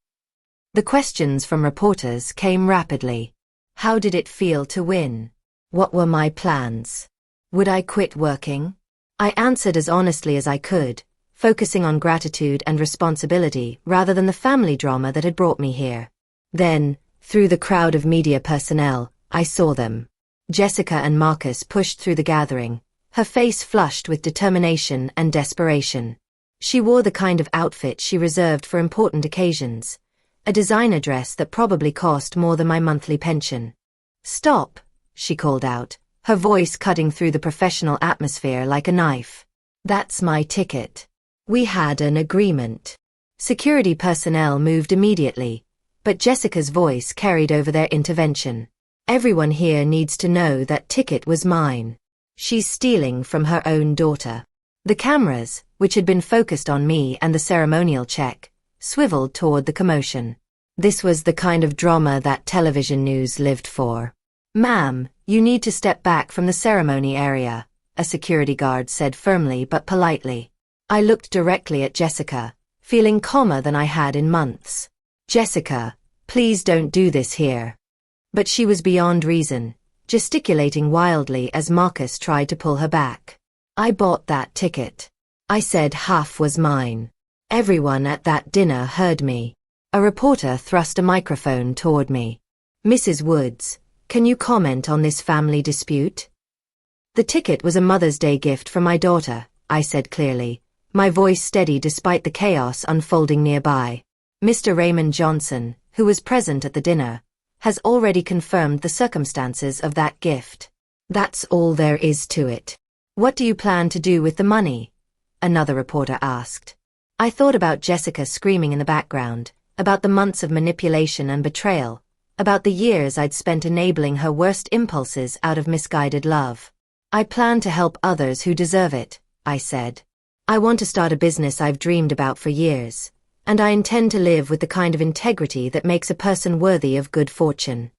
[SPEAKER 1] The questions from reporters came rapidly. How did it feel to win? What were my plans? Would I quit working? I answered as honestly as I could, focusing on gratitude and responsibility rather than the family drama that had brought me here. Then, through the crowd of media personnel, I saw them. Jessica and Marcus pushed through the gathering, her face flushed with determination and desperation. She wore the kind of outfit she reserved for important occasions, a designer dress that probably cost more than my monthly pension. Stop, she called out, her voice cutting through the professional atmosphere like a knife. That's my ticket. We had an agreement. Security personnel moved immediately, but Jessica's voice carried over their intervention. Everyone here needs to know that ticket was mine. She's stealing from her own daughter. The cameras, which had been focused on me and the ceremonial check, swiveled toward the commotion. This was the kind of drama that television news lived for. Ma'am, you need to step back from the ceremony area, a security guard said firmly but politely. I looked directly at Jessica, feeling calmer than I had in months. Jessica, please don't do this here. But she was beyond reason, gesticulating wildly as Marcus tried to pull her back. I bought that ticket. I said half was mine. Everyone at that dinner heard me. A reporter thrust a microphone toward me. Mrs. Woods, can you comment on this family dispute? The ticket was a Mother's Day gift from my daughter, I said clearly, my voice steady despite the chaos unfolding nearby. Mr. Raymond Johnson, who was present at the dinner, has already confirmed the circumstances of that gift. That's all there is to it. What do you plan to do with the money? Another reporter asked. I thought about Jessica screaming in the background, about the months of manipulation and betrayal, about the years I'd spent enabling her worst impulses out of misguided love. I plan to help others who deserve it, I said. I want to start a business I've dreamed about for years, and I intend to live with the kind of integrity that makes a person worthy of good fortune.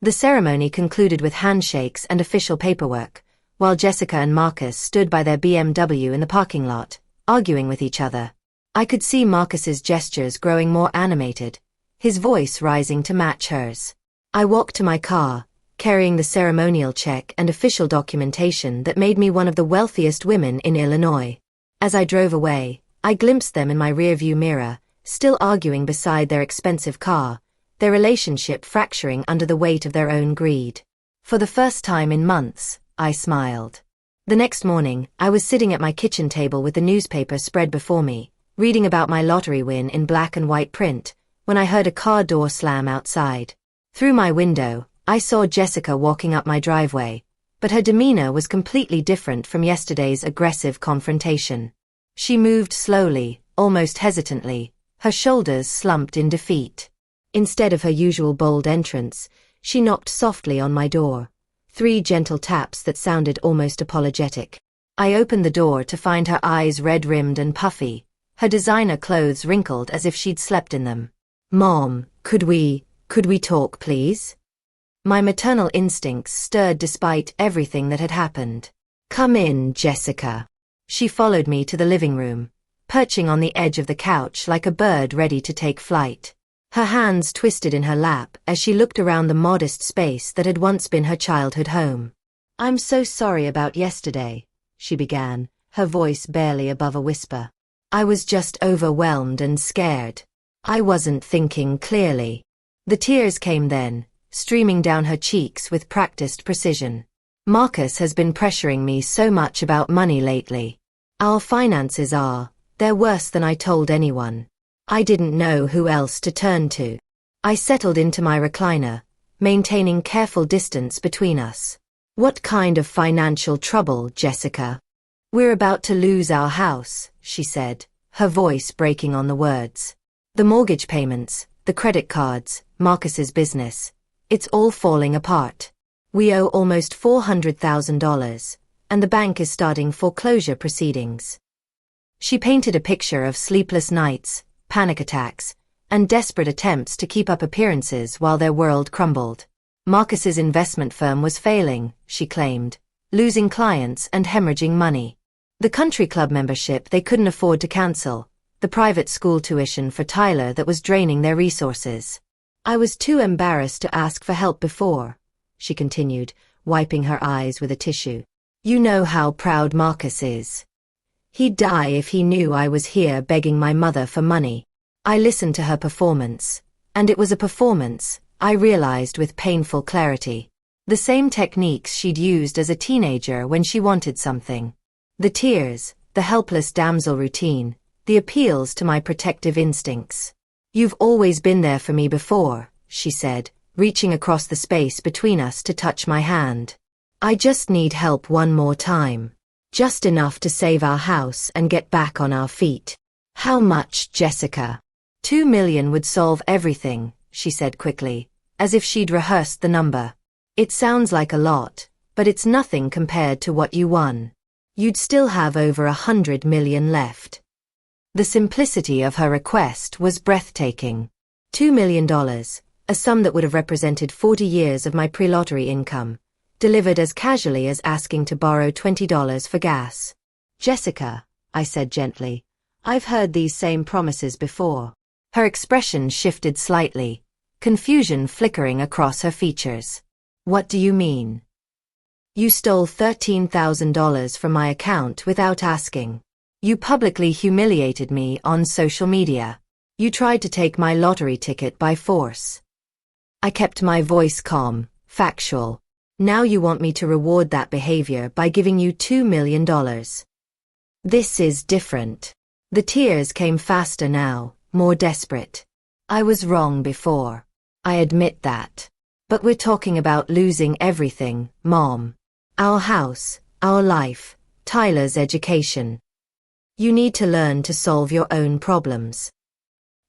[SPEAKER 1] The ceremony concluded with handshakes and official paperwork, while Jessica and Marcus stood by their BMW in the parking lot, arguing with each other. I could see Marcus's gestures growing more animated, his voice rising to match hers. I walked to my car, carrying the ceremonial check and official documentation that made me one of the wealthiest women in Illinois. As I drove away, I glimpsed them in my rearview mirror, still arguing beside their expensive car, their relationship fracturing under the weight of their own greed. For the first time in months, I smiled. The next morning, I was sitting at my kitchen table with the newspaper spread before me, reading about my lottery win in black and white print, when I heard a car door slam outside. Through my window, I saw Jessica walking up my driveway, but her demeanor was completely different from yesterday's aggressive confrontation. She moved slowly, almost hesitantly, her shoulders slumped in defeat. Instead of her usual bold entrance, she knocked softly on my door. 3 gentle taps that sounded almost apologetic. I opened the door to find her eyes red-rimmed and puffy, her designer clothes wrinkled as if she'd slept in them. "Mom, could we talk, please?" My maternal instincts stirred despite everything that had happened. "Come in, Jessica." She followed me to the living room, perching on the edge of the couch like a bird ready to take flight. Her hands twisted in her lap as she looked around the modest space that had once been her childhood home. "I'm so sorry about yesterday," she began, her voice barely above a whisper. "I was just overwhelmed and scared. I wasn't thinking clearly." The tears came then, streaming down her cheeks with practiced precision. "Marcus has been pressuring me so much about money lately. Our finances they're worse than I told anyone. I didn't know who else to turn to." I settled into my recliner, maintaining careful distance between us. "What kind of financial trouble, Jessica?" "We're about to lose our house," she said, her voice breaking on the words. "The mortgage payments, the credit cards, Marcus's business. It's all falling apart. We owe almost $400,000, and the bank is starting foreclosure proceedings." She painted a picture of sleepless nights, panic attacks, and desperate attempts to keep up appearances while their world crumbled. Marcus's investment firm was failing, she claimed, losing clients and hemorrhaging money. The country club membership they couldn't afford to cancel, the private school tuition for Tyler that was draining their resources. "I was too embarrassed to ask for help before," she continued, wiping her eyes with a tissue. "You know how proud Marcus is. He'd die if he knew I was here begging my mother for money." I listened to her performance, and it was a performance, I realized with painful clarity. The same techniques she'd used as a teenager when she wanted something. The tears, the helpless damsel routine, the appeals to my protective instincts. "You've always been there for me before," she said, reaching across the space between us to touch my hand. "I just need help one more time. Just enough to save our house and get back on our feet." "How much, Jessica?" $2 million would solve everything, she said quickly, as if she'd rehearsed the number. "It sounds like a lot, but it's nothing compared to what you won. You'd still have over $100 million left." The simplicity of her request was breathtaking. $2 million, a sum that would have represented 40 years of my pre-lottery income, delivered as casually as asking to borrow $20 for gas. "Jessica," I said gently, "I've heard these same promises before." Her expression shifted slightly, confusion flickering across her features. "What do you mean?" "You stole $13,000 from my account without asking. You publicly humiliated me on social media. You tried to take my lottery ticket by force." I kept my voice calm, factual. "Now you want me to reward that behavior by giving you $2 million. This is different." The tears came faster now, more desperate. "I was wrong before. I admit that. But we're talking about losing everything, Mom. Our house, our life, Tyler's education. You need to learn to solve your own problems."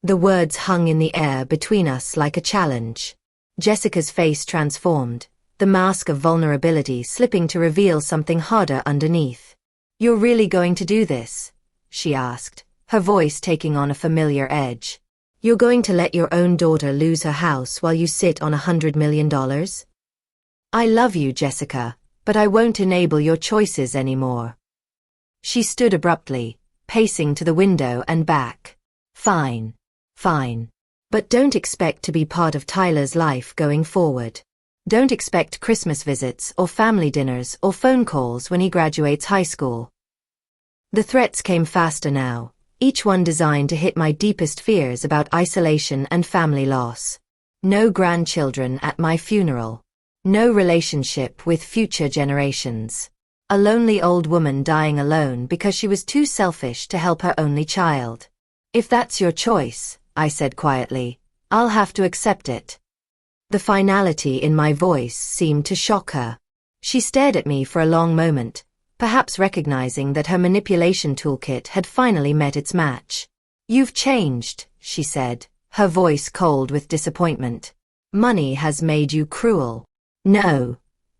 [SPEAKER 1] The words hung in the air between us like a challenge. Jessica's face transformed, the mask of vulnerability slipping to reveal something harder underneath. "You're really going to do this?" she asked, her voice taking on a familiar edge. "You're going to let your own daughter lose her house while you sit on $100 million? I love you, Jessica, but I won't enable your choices anymore." She stood abruptly, pacing to the window and back. "Fine. Fine. But don't expect to be part of Tyler's life going forward. Don't expect Christmas visits or family dinners or phone calls when he graduates high school." The threats came faster now, each one designed to hit my deepest fears about isolation and family loss. No grandchildren at my funeral. No relationship with future generations. A lonely old woman dying alone because she was too selfish to help her only child. "If that's your choice," I said quietly, "I'll have to accept it." The finality in my voice seemed to shock her. She stared at me for a long moment, perhaps recognizing that her manipulation toolkit had finally met its match. "You've changed," she said, her voice cold with disappointment. "Money has made you cruel." "No,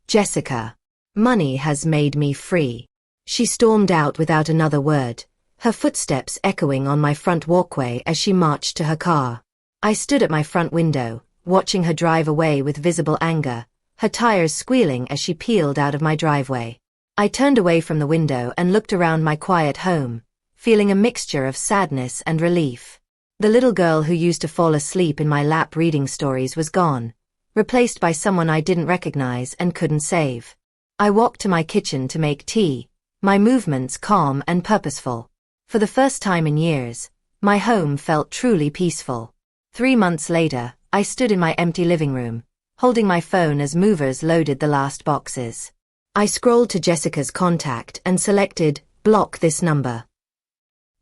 [SPEAKER 1] Jessica. Money has made me free." She stormed out without another word, her footsteps echoing on my front walkway as she marched to her car. I stood at my front window, watching her drive away with visible anger, her tires squealing as she peeled out of my driveway. I turned away from the window and looked around my quiet home, feeling a mixture of sadness and relief. The little girl who used to fall asleep in my lap reading stories was gone, replaced by someone I didn't recognize and couldn't save. I walked to my kitchen to make tea, my movements calm and purposeful. For the first time in years, my home felt truly peaceful. 3 months later, I stood in my empty living room, holding my phone as movers loaded the last boxes. I scrolled to Jessica's contact and selected, "Block this number."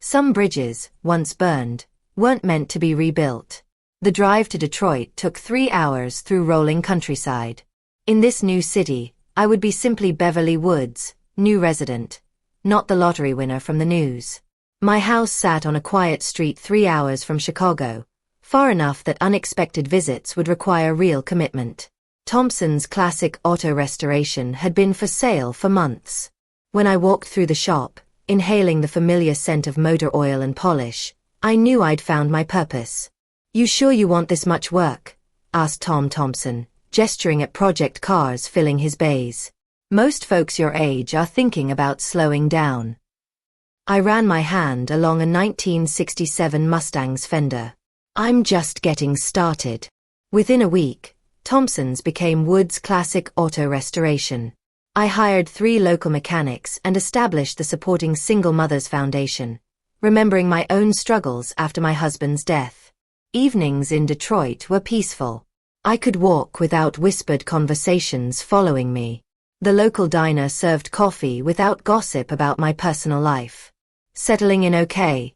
[SPEAKER 1] Some bridges, once burned, weren't meant to be rebuilt. The drive to Detroit took 3 hours through rolling countryside. In this new city, I would be simply Beverly Woods, new resident, not the lottery winner from the news. My house sat on a quiet street 3 hours from Chicago, far enough that unexpected visits would require real commitment. Thompson's Classic Auto Restoration had been for sale for months. When I walked through the shop, inhaling the familiar scent of motor oil and polish, I knew I'd found my purpose. "You sure you want this much work?" asked Tom Thompson, gesturing at project cars filling his bays. "Most folks your age are thinking about slowing down." I ran my hand along a 1967 Mustang's fender. "I'm just getting started." Within a week, Thompson's became Wood's Classic Auto Restoration. I hired 3 local mechanics and established the supporting Single Mothers Foundation, remembering my own struggles after my husband's death. Evenings in Detroit were peaceful. I could walk without whispered conversations following me. The local diner served coffee without gossip about my personal life. "Settling in okay?"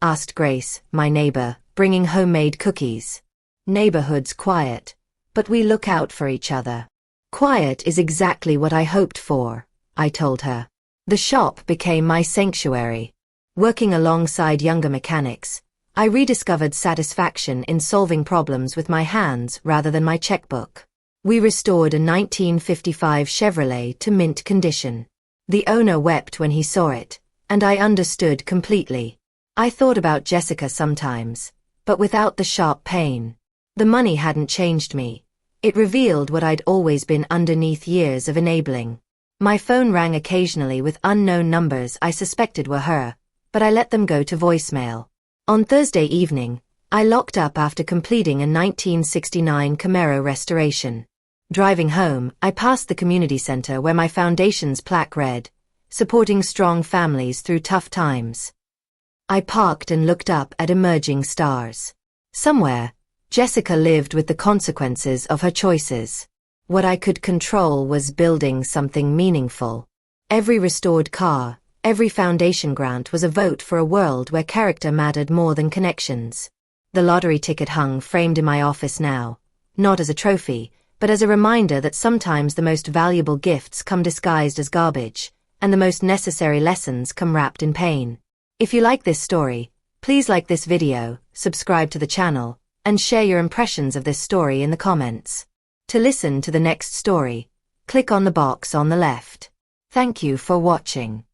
[SPEAKER 1] asked Grace, my neighbor, bringing homemade cookies. "Neighborhood's quiet, but we look out for each other." "Quiet is exactly what I hoped for," I told her. The shop became my sanctuary. Working alongside younger mechanics, I rediscovered satisfaction in solving problems with my hands rather than my checkbook. We restored a 1955 Chevrolet to mint condition. The owner wept when he saw it, and I understood completely. I thought about Jessica sometimes, but without the sharp pain. The money hadn't changed me. It revealed what I'd always been underneath years of enabling. My phone rang occasionally with unknown numbers I suspected were her, but I let them go to voicemail. On Thursday evening, I locked up after completing a 1969 Camaro restoration. Driving home, I passed the community center where my foundation's plaque read, "Supporting strong families through tough times." I parked and looked up at emerging stars. Somewhere, Jessica lived with the consequences of her choices. What I could control was building something meaningful. Every restored car, every foundation grant was a vote for a world where character mattered more than connections. The lottery ticket hung framed in my office now, not as a trophy, but as a reminder that sometimes the most valuable gifts come disguised as garbage, and the most necessary lessons come wrapped in pain. If you like this story, please like this video, subscribe to the channel, and share your impressions of this story in the comments. To listen to the next story, click on the box on the left. Thank you for watching.